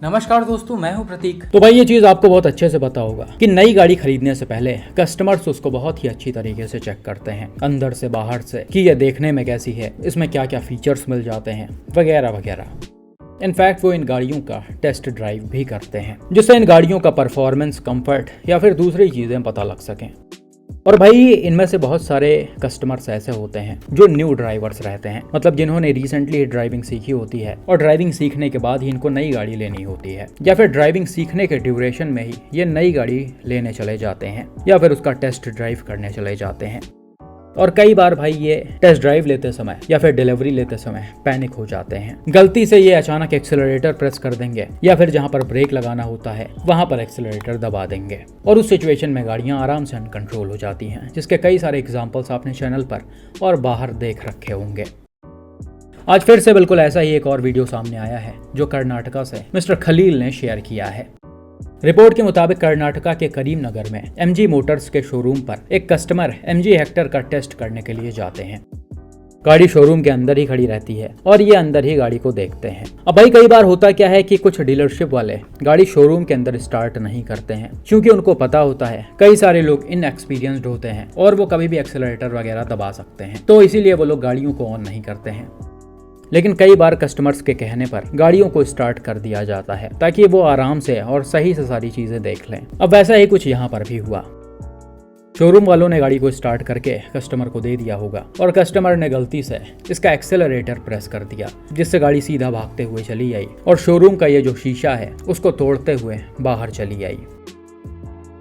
नमस्कार दोस्तों, मैं हूं प्रतीक। तो भाई ये चीज़ आपको बहुत अच्छे से पता होगा कि नई गाड़ी खरीदने से पहले कस्टमर्स उसको बहुत ही अच्छी तरीके से चेक करते हैं, अंदर से बाहर से, कि ये देखने में कैसी है, इसमें क्या क्या फीचर्स मिल जाते हैं वगैरह वगैरह। इनफैक्ट वो इन गाड़ियों का टेस्ट ड्राइव भी करते हैं जिससे इन गाड़ियों का परफॉर्मेंस, कंफर्ट या फिर दूसरी चीज़ें पता लग सकें। और भाई इनमें से बहुत सारे कस्टमर्स ऐसे होते हैं जो न्यू ड्राइवर्स रहते हैं, मतलब जिन्होंने रिसेंटली ड्राइविंग सीखी होती है और ड्राइविंग सीखने के बाद ही इनको नई गाड़ी लेनी होती है, या फिर ड्राइविंग सीखने के ड्यूरेशन में ही ये नई गाड़ी लेने चले जाते हैं या फिर उसका टेस्ट ड्राइव करने चले जाते हैं। और कई बार भाई ये टेस्ट ड्राइव लेते समय या फिर डिलीवरी लेते समय पैनिक हो जाते हैं। गलती से ये अचानक एक्सेलरेटर प्रेस कर देंगे या फिर जहां पर ब्रेक लगाना होता है वहां पर एक्सेलरेटर दबा देंगे और उस सिचुएशन में गाड़ियां आराम से अनकंट्रोल हो जाती हैं, जिसके कई सारे एग्जांपल्स आपने चैनल पर और बाहर देख रखे होंगे। आज फिर से बिल्कुल ऐसा ही एक और वीडियो सामने आया है जो कर्नाटका से मिस्टर खलील ने शेयर किया है। रिपोर्ट के मुताबिक कर्नाटका के करीमनगर में MG मोटर्स के शोरूम पर एक कस्टमर MG हेक्टर का टेस्ट करने के लिए जाते हैं। गाड़ी शोरूम के अंदर ही खड़ी रहती है और ये अंदर ही गाड़ी को देखते हैं। अब भाई कई बार होता क्या है कि कुछ डीलरशिप वाले गाड़ी शोरूम के अंदर स्टार्ट नहीं करते हैं, क्योंकि उनको पता होता है कई सारे लोग इनएक्सपीरियंस्ड होते हैं और वो कभी भी एक्सेलरेटर वगैरह दबा सकते हैं, तो इसीलिए वो लोग गाड़ियों को ऑन नहीं करते हैं। लेकिन कई बार कस्टमर्स के कहने पर गाड़ियों को स्टार्ट कर दिया जाता है ताकि वो आराम से और सही से सारी चीजें देख लें। अब वैसा ही कुछ यहाँ पर भी हुआ। शोरूम वालों ने गाड़ी को स्टार्ट करके कस्टमर को दे दिया होगा और कस्टमर ने गलती से इसका एक्सेलरेटर प्रेस कर दिया, जिससे गाड़ी सीधा भागते हुए चली आई और शोरूम का ये जो शीशा है उसको तोड़ते हुए बाहर चली आई।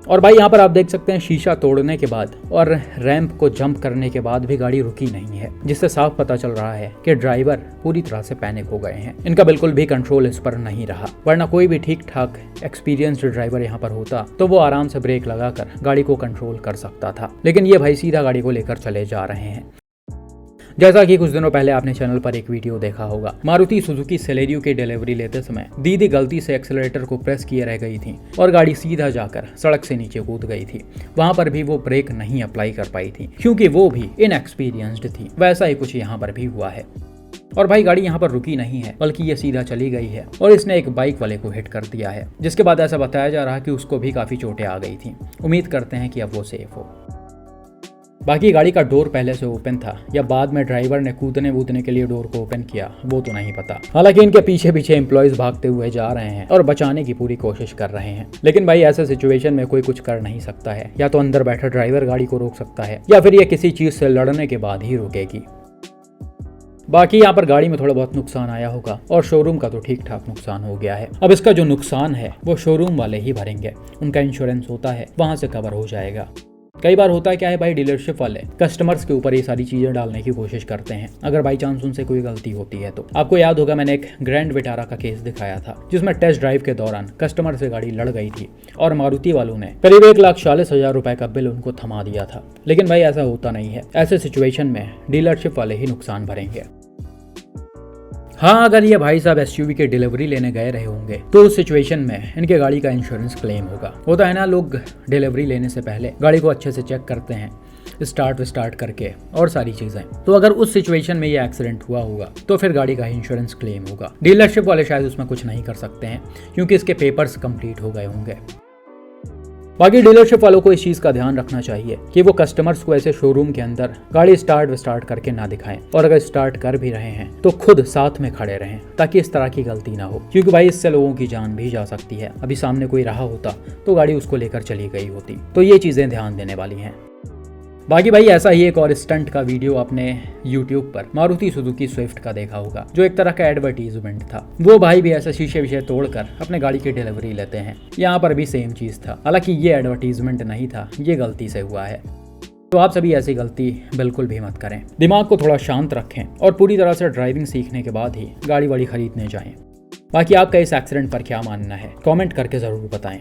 और भाई यहाँ पर आप देख सकते हैं शीशा तोड़ने के बाद और रैंप को जंप करने के बाद भी गाड़ी रुकी नहीं है, जिससे साफ पता चल रहा है कि ड्राइवर पूरी तरह से पैनिक हो गए हैं। इनका बिल्कुल भी कंट्रोल इस पर नहीं रहा, वरना कोई भी ठीक ठाक एक्सपीरियंस्ड ड्राइवर यहाँ पर होता तो वो आराम से ब्रेक लगाकर गाड़ी को कंट्रोल कर सकता था। लेकिन ये भाई सीधा गाड़ी को लेकर चले जा रहे हैं। जैसा कि कुछ दिनों पहले आपने चैनल पर एक वीडियो देखा होगा, मारुति सुजुकी सेलेरियो की डिलीवरी लेते समय दीदी गलती से एक्सेलरेटर को प्रेस किए रह गई थी और गाड़ी सीधा जाकर सड़क से नीचे कूद गई थी। वहां पर भी वो ब्रेक नहीं अप्लाई कर पाई थी क्योंकि वो भी इनएक्सपीरियंस्ड थी। वैसा ही कुछ यहाँ पर भी हुआ है। और भाई गाड़ी यहाँ पर रुकी नहीं है, बल्कि ये सीधा चली गई है और इसने एक बाइक वाले को हिट कर दिया है, जिसके बाद ऐसा बताया जा रहा है कि उसको भी काफी चोटें आ गई थी। उम्मीद करते हैं कि अब वो सेफ हो। बाकी गाड़ी का डोर पहले से ओपन था या बाद में ड्राइवर ने कूदने वूदने के लिए डोर को ओपन किया, वो तो नहीं पता। हालांकि इनके पीछे पीछे एम्प्लॉयज भागते हुए जा रहे हैं और बचाने की पूरी कोशिश कर रहे हैं। लेकिन भाई ऐसे सिचुएशन में कोई कुछ कर नहीं सकता है, या तो अंदर बैठा ड्राइवर गाड़ी को रोक सकता है या फिर ये किसी चीज से लड़ने के बाद ही रुकेगी। बाकी यहाँ पर गाड़ी में थोड़ा बहुत नुकसान आया होगा और शोरूम का तो ठीक ठाक नुकसान हो गया है। अब इसका जो नुकसान है वो शोरूम वाले ही भरेंगे, उनका इंश्योरेंस होता है, वहां से कवर हो जाएगा। कई बार होता है क्या है भाई, डीलरशिप वाले कस्टमर्स के ऊपर ये सारी चीजें डालने की कोशिश करते हैं अगर बाई चांस उनसे कोई गलती होती है तो। आपको याद होगा मैंने एक ग्रैंड विटारा का केस दिखाया था जिसमें टेस्ट ड्राइव के दौरान कस्टमर से गाड़ी लड़ गई थी और मारुति वालों ने करीब 1,40,000 रुपए का बिल उनको थमा दिया था। लेकिन भाई ऐसा होता नहीं है, ऐसे सिचुएशन में डीलरशिप वाले ही नुकसान भरेंगे। हाँ, अगर ये भाई साहब SUV की डिलीवरी लेने गए रहे होंगे तो उस सिचुएशन में इनके गाड़ी का इंश्योरेंस क्लेम होगा। होता है ना, लोग डिलीवरी लेने से पहले गाड़ी को अच्छे से चेक करते हैं, स्टार्ट करके और सारी चीजें। तो अगर उस सिचुएशन में ये एक्सीडेंट हुआ होगा तो फिर गाड़ी का इंश्योरेंस क्लेम होगा। डीलरशिप वाले शायद उसमें कुछ नहीं कर सकते हैं क्योंकि इसके पेपर्स कंप्लीट हो गए होंगे। बाकी डीलरशिप वालों को इस चीज का ध्यान रखना चाहिए कि वो कस्टमर्स को ऐसे शोरूम के अंदर गाड़ी स्टार्ट करके ना दिखाएं, और अगर स्टार्ट कर भी रहे हैं तो खुद साथ में खड़े रहें ताकि इस तरह की गलती ना हो, क्योंकि भाई इससे लोगों की जान भी जा सकती है। अभी सामने कोई रहा होता तो गाड़ी उसको लेकर चली गई होती। तो ये चीजें ध्यान देने वाली हैं। बाकी भाई ऐसा ही एक और स्टंट का वीडियो आपने YouTube पर मारुति सुजुकी स्विफ्ट का देखा होगा, जो एक तरह का एडवर्टीजमेंट था। वो भाई भी ऐसे शीशे विशे तोड़कर अपने गाड़ी की डिलीवरी लेते हैं। यहाँ पर भी सेम चीज था, हालांकि ये एडवर्टीजमेंट नहीं था, ये गलती से हुआ है। तो आप सभी ऐसी गलती बिल्कुल भी मत करें। दिमाग को थोड़ा शांत रखें और पूरी तरह से ड्राइविंग सीखने के बाद ही गाड़ी वाड़ी खरीदने जाएं। बाकी आपका इस एक्सीडेंट पर क्या मानना है, कमेंट करके जरूर बताएं।